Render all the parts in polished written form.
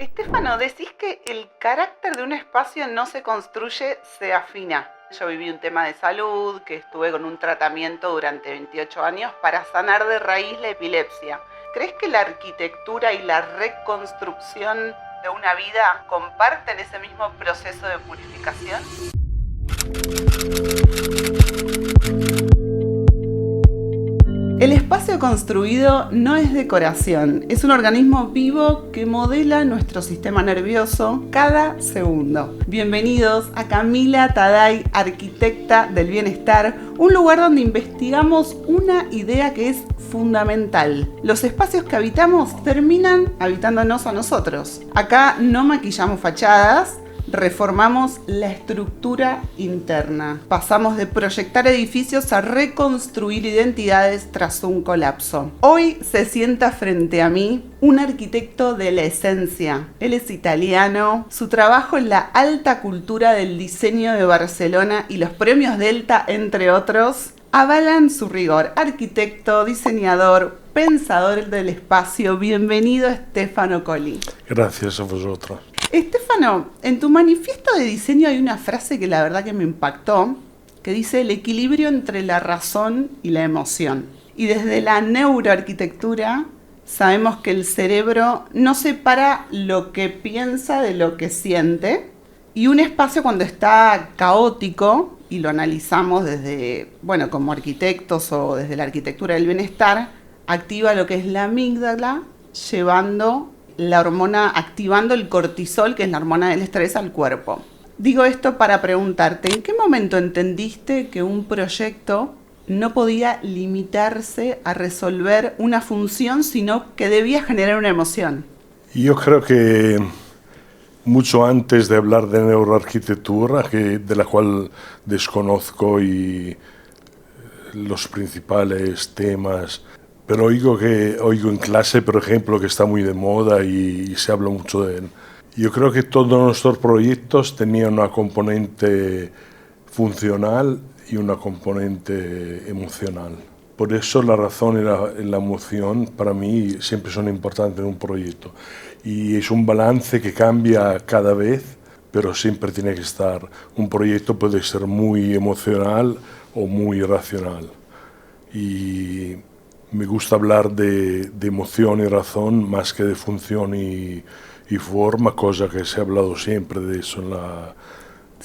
Estefano, decís que el carácter de un espacio no se construye, se afina. Yo viví un tema de salud, que estuve con un tratamiento durante 28 años para sanar de raíz la epilepsia. ¿Crees que la arquitectura y la reconstrucción de una vida comparten ese mismo proceso de purificación? El espacio construido no es decoración, es un organismo vivo que modela nuestro sistema nervioso cada segundo. Bienvenidos a Camila Taday, arquitecta del bienestar, un lugar donde investigamos una idea que es fundamental. Los espacios que habitamos terminan habitándonos a nosotros. Acá no maquillamos fachadas, reformamos la estructura interna. Pasamos de proyectar edificios a reconstruir identidades tras un colapso. Hoy se sienta frente a mí un arquitecto de la esencia. Él es italiano. Su trabajo en la alta cultura del diseño de Barcelona y los premios Delta, entre otros, avalan su rigor. Arquitecto, diseñador, pensador del espacio. Bienvenido, Stefano Colli. Gracias a vosotros. Estefano, en tu manifiesto de diseño hay una frase que la verdad que me impactó, que dice el equilibrio entre la razón y la emoción. Y desde la neuroarquitectura sabemos que el cerebro no separa lo que piensa de lo que siente, y un espacio cuando está caótico, y lo analizamos desde, como arquitectos o desde la arquitectura del bienestar, activa lo que es la amígdala, llevando la hormona, activando el cortisol, que es la hormona del estrés, al cuerpo. Digo esto para preguntarte, ¿en qué momento entendiste que un proyecto no podía limitarse a resolver una función, sino que debía generar una emoción? Yo creo que mucho antes de hablar de neuroarquitectura, de la cual desconozco y los principales temas, pero oigo en clase, por ejemplo, que está muy de moda y se habla mucho de él. Yo creo que todos nuestros proyectos tenían una componente funcional y una componente emocional. Por eso la razón y la emoción para mí siempre son importantes en un proyecto. Y es un balance que cambia cada vez, pero siempre tiene que estar. Un proyecto puede ser muy emocional o muy racional. Y me gusta hablar de emoción y razón más que de función y forma, cosa que se ha hablado siempre de eso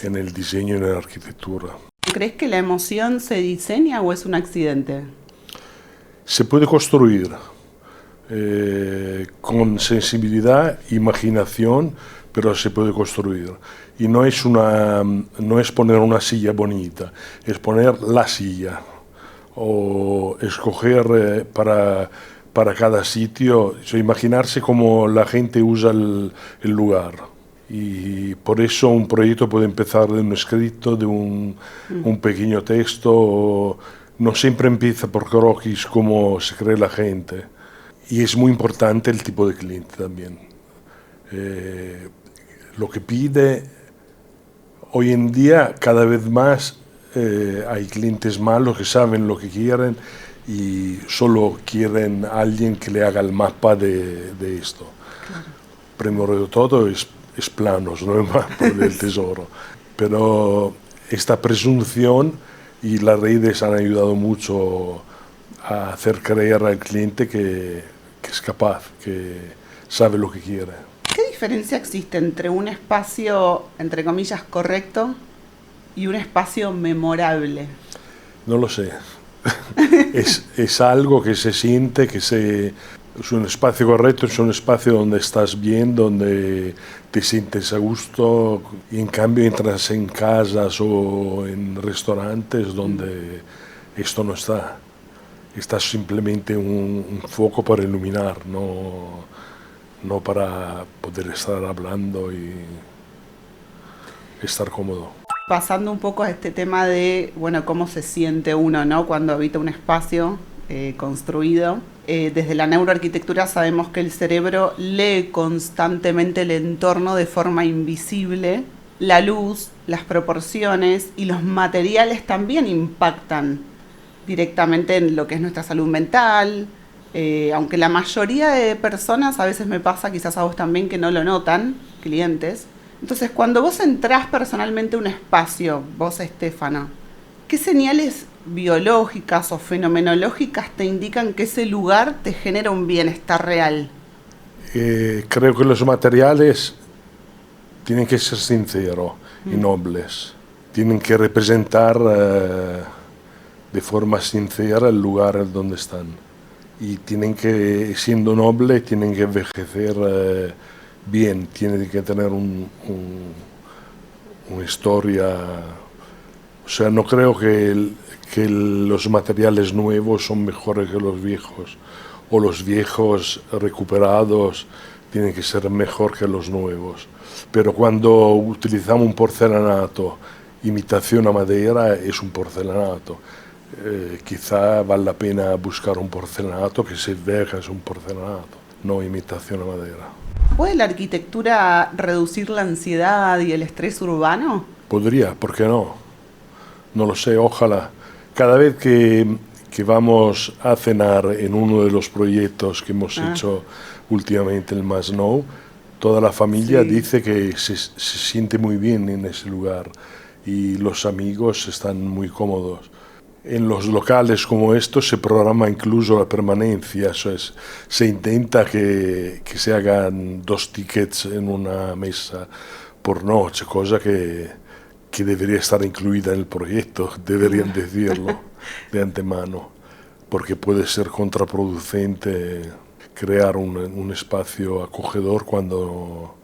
en el diseño y en la arquitectura. ¿Crees que la emoción se diseña o es un accidente? Se puede construir con sensibilidad, imaginación, pero se puede construir. Y no es poner una silla bonita, es poner la silla. O escoger para cada sitio, imaginarse cómo la gente usa el lugar. Y por eso un proyecto puede empezar de un escrito, de un pequeño texto, no siempre empieza por croquis como se cree la gente. Y es muy importante el tipo de cliente también. Lo que pide hoy en día cada vez más. Hay clientes malos que saben lo que quieren y solo quieren a alguien que le haga el mapa de esto. Claro. Primero de todo es planos, no el mapa del tesoro. Pero esta presunción y las redes han ayudado mucho a hacer creer al cliente que es capaz, que sabe lo que quiere. ¿Qué diferencia existe entre un espacio, entre comillas, correcto y un espacio memorable? No lo sé. es algo que se siente, es un espacio correcto, es un espacio donde estás bien, donde te sientes a gusto, y en cambio entras en casas o en restaurantes donde esto no está. Está simplemente un foco para iluminar, no para poder estar hablando y estar cómodo. Pasando un poco a este tema de, cómo se siente uno, ¿no?, cuando habita un espacio construido. Desde la neuroarquitectura sabemos que el cerebro lee constantemente el entorno de forma invisible. La luz, las proporciones y los materiales también impactan directamente en lo que es nuestra salud mental, Aunque la mayoría de personas, a veces me pasa, quizás a vos también, que no lo notan, clientes. Entonces, cuando vos entrás personalmente a un espacio, vos, Estefano, ¿qué señales biológicas o fenomenológicas te indican que ese lugar te genera un bienestar real? Creo que los materiales tienen que ser sinceros y nobles. Tienen que representar de forma sincera el lugar donde están. Y tienen que, siendo nobles, tienen que envejecer bien, tienen que tener una historia. O sea, no creo que los materiales nuevos son mejores que los viejos, o los viejos recuperados tienen que ser mejor que los nuevos. Pero cuando utilizamos un porcelanato, imitación a madera, es un porcelanato. Quizá vale la pena buscar un porcelanato que se vea que es un porcelanato, no imitación a madera. ¿Puede la arquitectura reducir la ansiedad y el estrés urbano? Podría, ¿por qué no? No lo sé, ojalá. Cada vez que vamos a cenar en uno de los proyectos que hemos hecho últimamente, el Masnou, toda la familia dice que se siente muy bien en ese lugar y los amigos están muy cómodos. En los locales como estos se programa incluso la permanencia, eso es, se intenta que se hagan 2 tickets en una mesa por noche, cosa que debería estar incluida en el proyecto, deberían decirlo de antemano, porque puede ser contraproducente crear un espacio acogedor cuando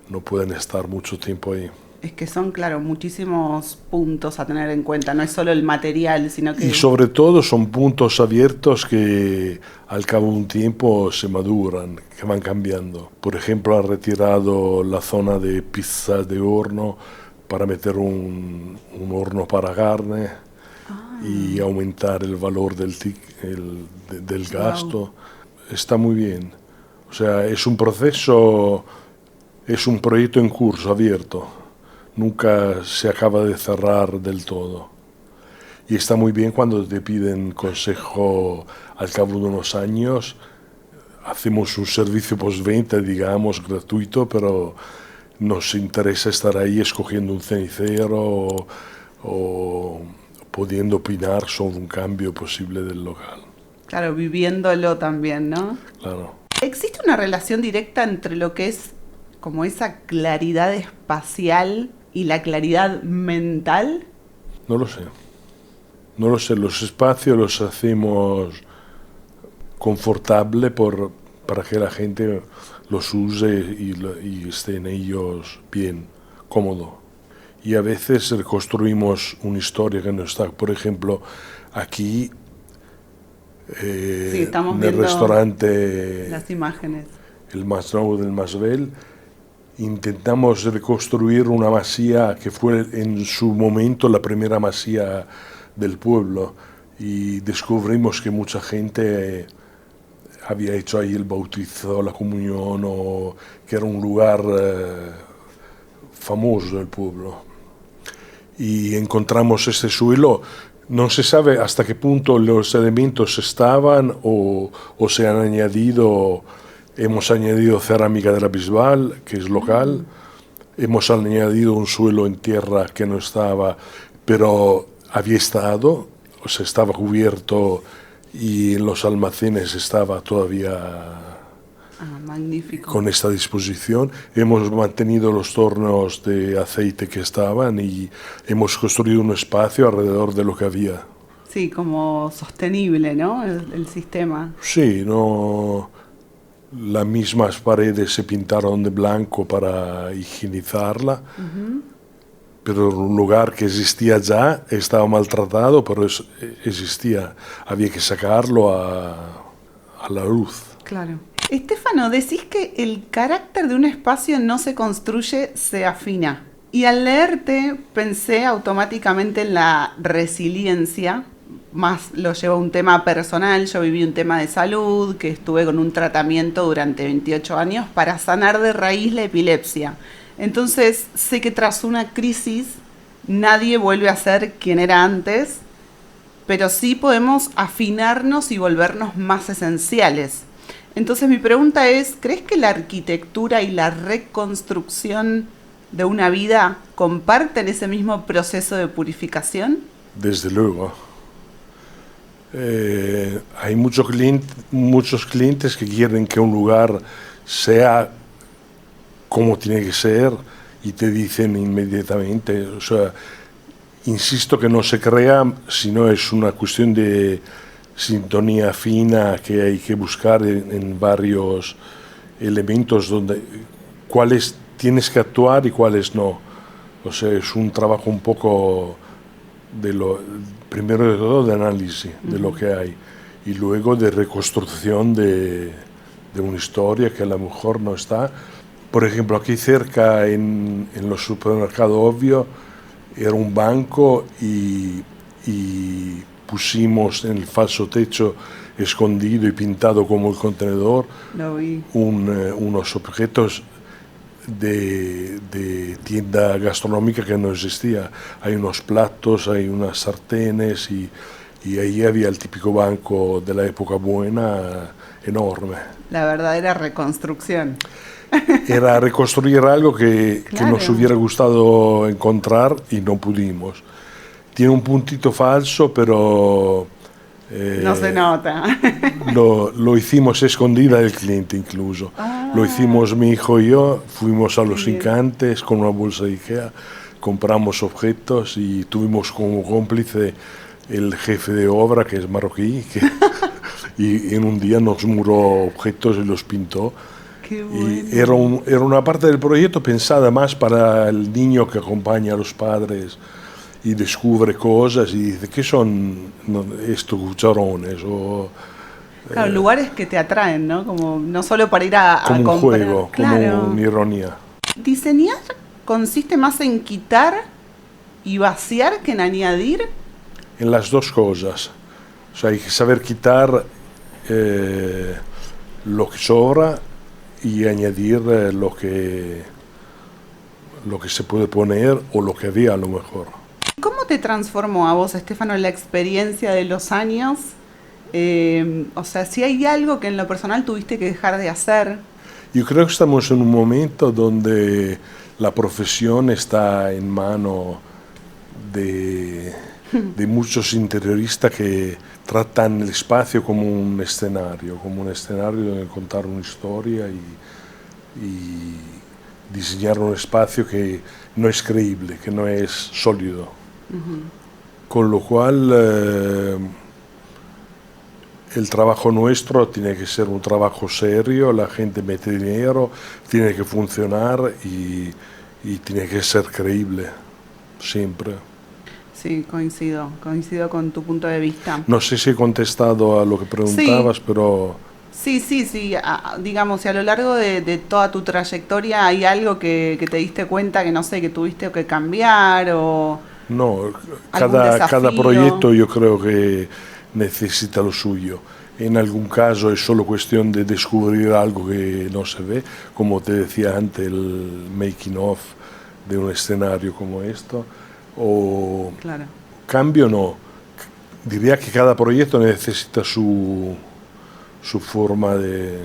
no pueden estar mucho tiempo ahí. Es que son, claro, muchísimos puntos a tener en cuenta, no es solo el material, sino que... Y sobre todo son puntos abiertos que al cabo de un tiempo se maduran, que van cambiando. Por ejemplo, han retirado la zona de pizzas de horno para meter un horno para carne y aumentar el valor del gasto. Wow. Está muy bien. O sea, es un proceso, es un proyecto en curso, abierto. Nunca se acaba de cerrar del todo. Y está muy bien cuando te piden consejo al cabo de unos años. Hacemos un servicio postventa, digamos, gratuito, pero nos interesa estar ahí escogiendo un cenicero o pudiendo opinar sobre un cambio posible del local. Claro, viviéndolo también, ¿no? Claro. ¿Existe una relación directa entre lo que es como esa claridad espacial y la claridad mental? No lo sé. No lo sé. Los espacios los hacemos confortables para que la gente los use y esté en ellos bien, cómodo. Y a veces reconstruimos una historia que no está. Por ejemplo, aquí estamos en viendo el restaurante las imágenes. El Masnou del Masvel, intentamos reconstruir una masía que fue en su momento la primera masía del pueblo y descubrimos que mucha gente había hecho ahí el bautizo, la comunión, o que era un lugar famoso del pueblo. Y encontramos este suelo, no se sabe hasta qué punto los elementos estaban o se han añadido. Hemos añadido cerámica de la Bisbal, que es local, hemos añadido un suelo en tierra que no estaba, pero había estado, o sea, estaba cubierto y en los almacenes estaba todavía magnífico. Con esta disposición. Hemos mantenido los tornos de aceite que estaban y hemos construido un espacio alrededor de lo que había. Sí, como sostenible, ¿no? El sistema. Sí, no... Las mismas paredes se pintaron de blanco para higienizarla, pero un lugar que existía ya, estaba maltratado, pero existía. Había que sacarlo a la luz. Claro. Estefano, decís que el carácter de un espacio no se construye, se afina. Y al leerte pensé automáticamente en la resiliencia, más lo llevo a un tema personal. Yo viví un tema de salud, que estuve con un tratamiento durante 28 años para sanar de raíz la epilepsia. Entonces sé que tras una crisis nadie vuelve a ser quien era antes pero sí podemos afinarnos y volvernos más esenciales. Entonces mi pregunta es, ¿crees que la arquitectura y la reconstrucción de una vida comparten ese mismo proceso de purificación? Desde luego. Hay muchos clientes que quieren que un lugar sea como tiene que ser y te dicen inmediatamente, o sea, insisto que no se crea, sino es una cuestión de sintonía fina que hay que buscar en varios elementos donde cuáles tienes que actuar y cuáles no. O sea, es un trabajo un poco primero de todo de análisis de lo que hay y luego de reconstrucción de una historia que a lo mejor no está. Por ejemplo, aquí cerca en los supermercados Obvio era un banco y pusimos en el falso techo escondido y pintado como el contenedor unos objetos de tienda gastronómica que no existía. Hay unos platos, hay unas sartenes y ahí había el típico banco de la época buena enorme. La verdadera reconstrucción. Era reconstruir algo que Claro. nos hubiera gustado encontrar y no pudimos. Tiene un puntito falso, pero No se nota. lo hicimos escondida del cliente incluso. Lo hicimos mi hijo y yo, fuimos a los Incantes con una bolsa de Ikea, compramos objetos y tuvimos como cómplice el jefe de obra, que es marroquí, y en un día nos muró objetos y los pintó. Qué bueno. Y era una parte del proyecto pensada más para el niño que acompaña a los padres y descubre cosas y dice, ¿qué son estos cucharones? O, Claro, lugares que te atraen, ¿no? Como no solo para ir a como un comprar. juego, Claro. como una ironía. Diseñar consiste más en quitar y vaciar que en añadir. En las dos cosas. O sea, hay que saber quitar lo que sobra y añadir lo que se puede poner o lo que había a lo mejor. ¿Cómo te transformó a vos, Stefano, la experiencia de los años? O sea, si hay algo que en lo personal tuviste que dejar de hacer. Yo creo que estamos en un momento donde la profesión está en mano de muchos interioristas que tratan el espacio como un escenario donde contar una historia y diseñar un espacio que no es creíble, que no es sólido. Con lo cual el trabajo nuestro tiene que ser un trabajo serio, la gente mete dinero, tiene que funcionar y tiene que ser creíble, siempre. Sí, coincido con tu punto de vista. No sé si he contestado a lo que preguntabas, Sí. pero... Sí, digamos, si a lo largo de toda tu trayectoria hay algo que te diste cuenta que no sé, que tuviste que cambiar o... No, ¿Algún cada desafío? proyecto yo creo que necesita lo suyo. En algún caso es solo cuestión de descubrir algo que no se ve, como te decía antes, el making of de un escenario como esto. O Claro. cambio no. Diría que cada proyecto necesita su forma de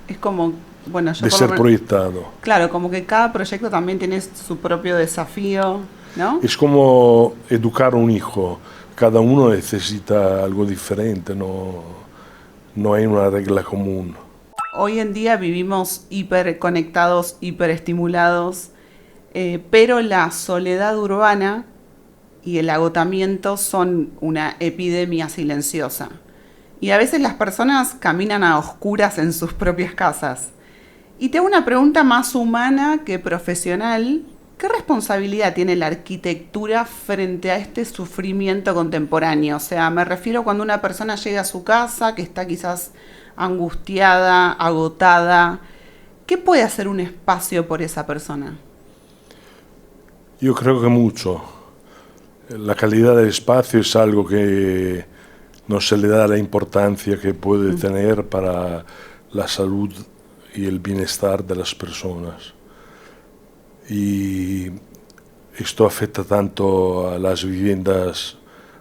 Es como, bueno, yo por lo ser menos- proyectado. Claro, como que cada proyecto también tiene su propio desafío, ¿no? Es como educar a un hijo. Cada uno necesita algo diferente, no hay una regla común. Hoy en día vivimos hiperconectados, hiperestimulados, pero la soledad urbana y el agotamiento son una epidemia silenciosa. Y a veces las personas caminan a oscuras en sus propias casas. Y te hago una pregunta más humana que profesional. ¿Qué responsabilidad tiene la arquitectura frente a este sufrimiento contemporáneo? O sea, me refiero cuando una persona llega a su casa, que está quizás angustiada, agotada. ¿Qué puede hacer un espacio por esa persona? Yo creo que mucho. La calidad del espacio es algo que no se le da la importancia que puede tener para la salud y el bienestar de las personas. Y esto afecta tanto a las viviendas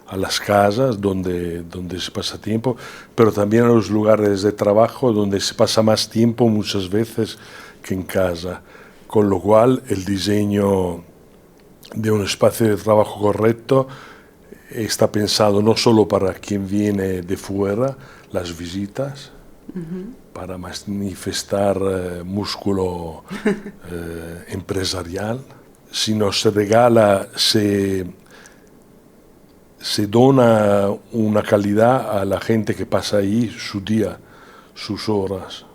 a las casas donde se pasa tiempo, pero también a los lugares de trabajo donde se pasa más tiempo muchas veces que en casa, con lo cual el diseño de un espacio de trabajo correcto está pensado no solo para quien viene de fuera, las visitas, para manifestar músculo empresarial, sino se regala, se dona una calidad a la gente que pasa ahí su día, sus horas.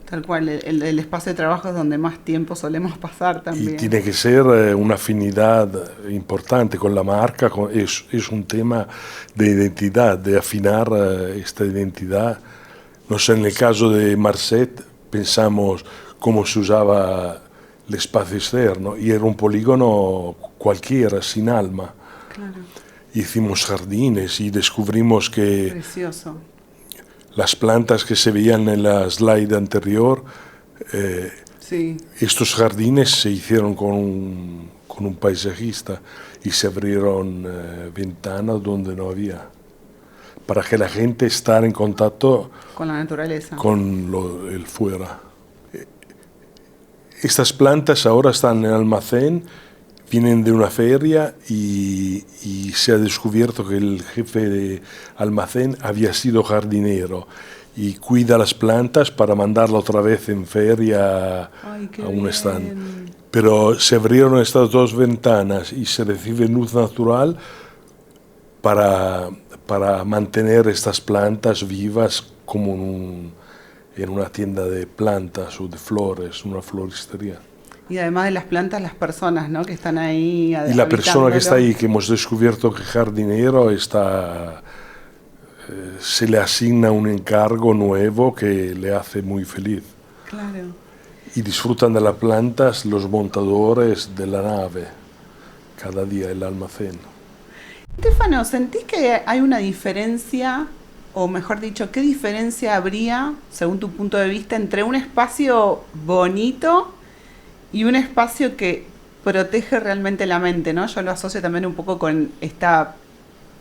Tal cual, el espacio de trabajo es donde más tiempo solemos pasar también. Y tiene que ser una afinidad importante con la marca, es un tema de identidad, de afinar esta identidad. No sé, en el caso de Marcet pensamos cómo se usaba el espacio externo y era un polígono cualquiera, sin alma. Claro. Hicimos jardines y descubrimos que Precioso. las plantas que se veían en la slide anterior, Sí. estos jardines se hicieron con un paisajista y se abrieron ventanas donde no había, para que la gente esté en contacto Con la naturaleza. con el fuera. Estas plantas ahora están en el almacén, vienen de una feria y se ha descubierto que el jefe de almacén había sido jardinero y cuida las plantas para mandarla otra vez en feria. Ay, qué a un bien. stand. Pero se abrieron estas dos ventanas y se recibe luz natural para mantener estas plantas vivas como en una tienda de plantas o de flores, una floristería. Y además de las plantas, las personas, ¿no?, que están ahí. Y la persona que está ahí, que hemos descubierto que jardinero, se le asigna un encargo nuevo que le hace muy feliz. Claro. Y disfrutan de las plantas los montadores de la nave, cada día el almacén. Stefano, ¿sentís que hay una diferencia, o mejor dicho, qué diferencia habría, según tu punto de vista, entre un espacio bonito y un espacio que protege realmente la mente, ¿no? Yo lo asocio también un poco con esta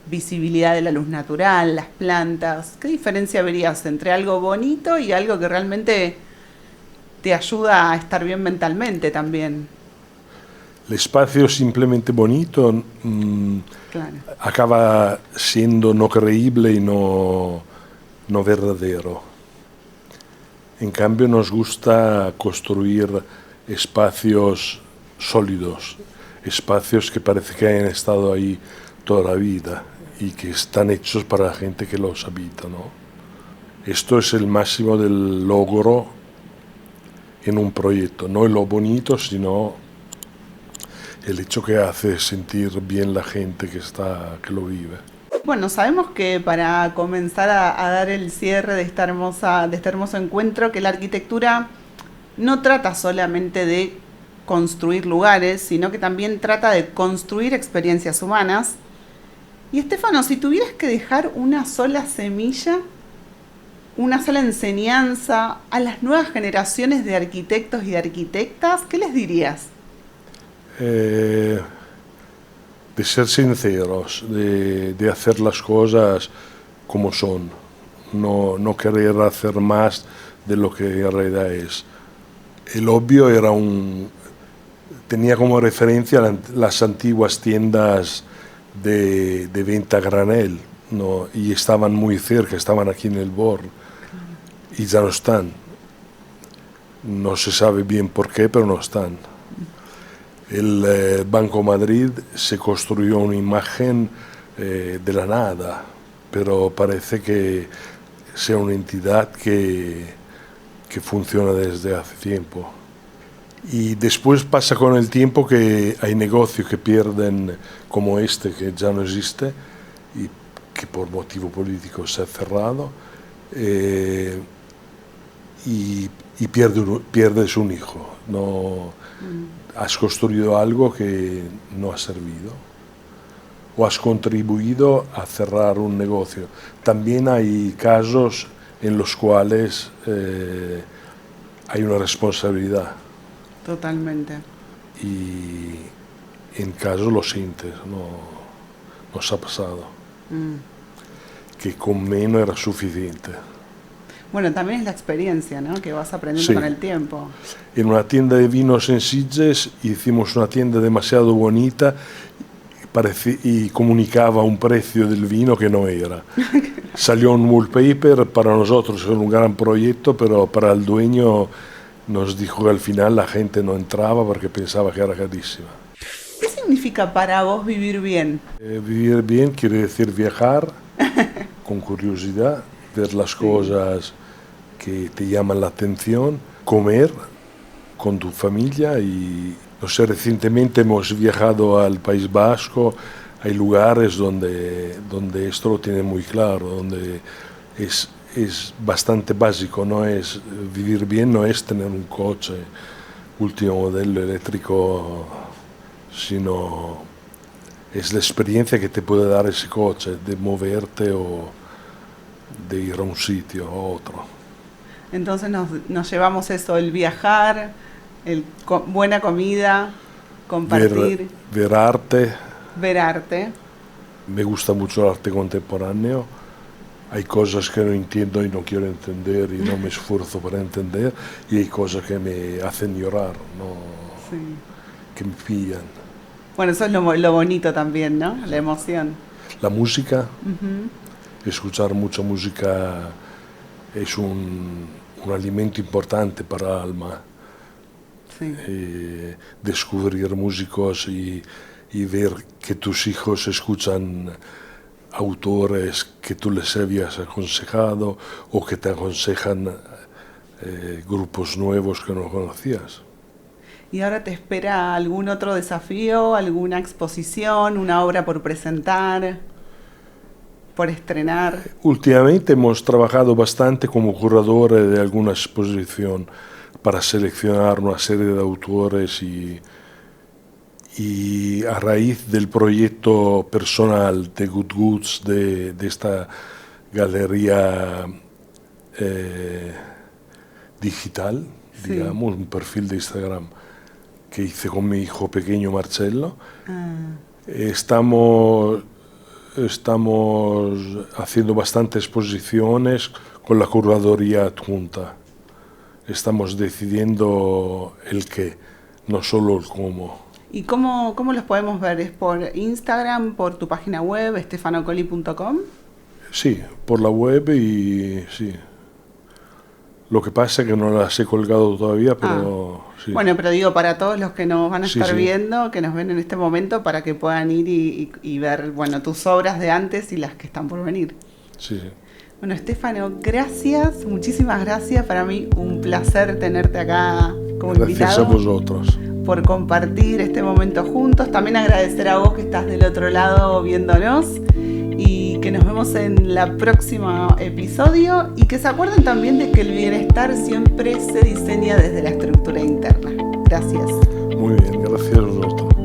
visibilidad de la luz natural, las plantas. ¿Qué diferencia verías entre algo bonito y algo que realmente te ayuda a estar bien mentalmente también? El espacio simplemente bonito Claro. acaba siendo no creíble y no verdadero. En cambio, nos gusta construir espacios sólidos, espacios que parece que hayan estado ahí toda la vida y que están hechos para la gente que los habita, ¿no? Esto es el máximo del logro en un proyecto, no lo bonito, sino el hecho que hace sentir bien la gente que lo vive. Bueno, sabemos que para comenzar a dar el cierre de este hermoso encuentro, que la arquitectura no trata solamente de construir lugares, sino que también trata de construir experiencias humanas. Y Stefano, si tuvieras que dejar una sola semilla, una sola enseñanza a las nuevas generaciones de arquitectos y de arquitectas, ¿qué les dirías? De ser sinceros, de hacer las cosas como son, no querer hacer más de lo que en realidad es. El obvio tenía como referencia las antiguas tiendas de venta a granel, ¿no? Y estaban muy cerca, estaban aquí en el Bor, y ya no están. No se sabe bien por qué, pero no están. El Banco Madrid se construyó una imagen de la nada, pero parece que sea una entidad que funciona desde hace tiempo. Y después pasa con el tiempo que hay negocios que pierden, como este, que ya no existe, y que por motivo político se ha cerrado, y pierdes un hijo. No, has construido algo que no ha servido, o has contribuido a cerrar un negocio. También hay casos en los cuales hay una responsabilidad. Totalmente. Y en caso lo sientes, nos ha pasado, que con menos era suficiente. Bueno, también es la experiencia, ¿no? Que vas aprendiendo Sí. con el tiempo. En una tienda de vinos en Sitges hicimos una tienda demasiado bonita y comunicaba un precio del vino que no era. Salió un wallpaper, para nosotros era un gran proyecto, pero para el dueño nos dijo que al final la gente no entraba porque pensaba que era carísima. ¿Qué significa para vos vivir bien? Vivir bien quiere decir viajar con curiosidad, ver las cosas que te llaman la atención, comer con tu familia y, no sé, recientemente hemos viajado al País Vasco, hay lugares donde esto lo tiene muy claro, donde es bastante básico, no es vivir bien, no es tener un coche último modelo eléctrico, sino es la experiencia que te puede dar ese coche, de moverte o de ir a un sitio a otro. Entonces nos llevamos eso, el viajar, buena comida, compartir, ver arte. ver arte. Me gusta mucho el arte contemporáneo. Hay cosas que no entiendo y no quiero entender y no me esfuerzo para entender, y hay cosas que me hacen llorar, ¿no? Sí. Que me pillan. Bueno, eso es lo bonito también, ¿no? La emoción. La música, escuchar mucha música es un alimento importante para el alma. Sí. Descubrir músicos y ver que tus hijos escuchan autores que tú les habías aconsejado o que te aconsejan grupos nuevos que no conocías. ¿Y ahora te espera algún otro desafío, alguna exposición, una obra por presentar, por estrenar? Últimamente hemos trabajado bastante como curadores de alguna exposición para seleccionar una serie de autores y a raíz del proyecto personal de Good Goods, de esta galería digital, Sí. digamos, un perfil de Instagram que hice con mi hijo pequeño Marcello, estamos haciendo bastantes exposiciones con la curaduría adjunta. Estamos decidiendo el qué, no solo el cómo. ¿Y cómo los podemos ver? ¿Es por Instagram, por tu página web, stefanocoli.com? Sí, por la web y sí. Lo que pasa es que no las he colgado todavía, pero sí. Bueno, pero digo, para todos los que nos van a Sí, estar sí. viendo, que nos ven en este momento, para que puedan ir y ver, bueno, tus obras de antes y las que están por venir. Sí, sí. Bueno, Stefano, gracias, muchísimas gracias. Para mí un placer tenerte acá como Gracias invitado. a vosotros. Por compartir este momento juntos. También agradecer a vos que estás del otro lado viéndonos y que nos vemos en la próxima episodio y que se acuerden también de que el bienestar siempre se diseña desde la estructura interna. Gracias. Muy bien, gracias a vosotros.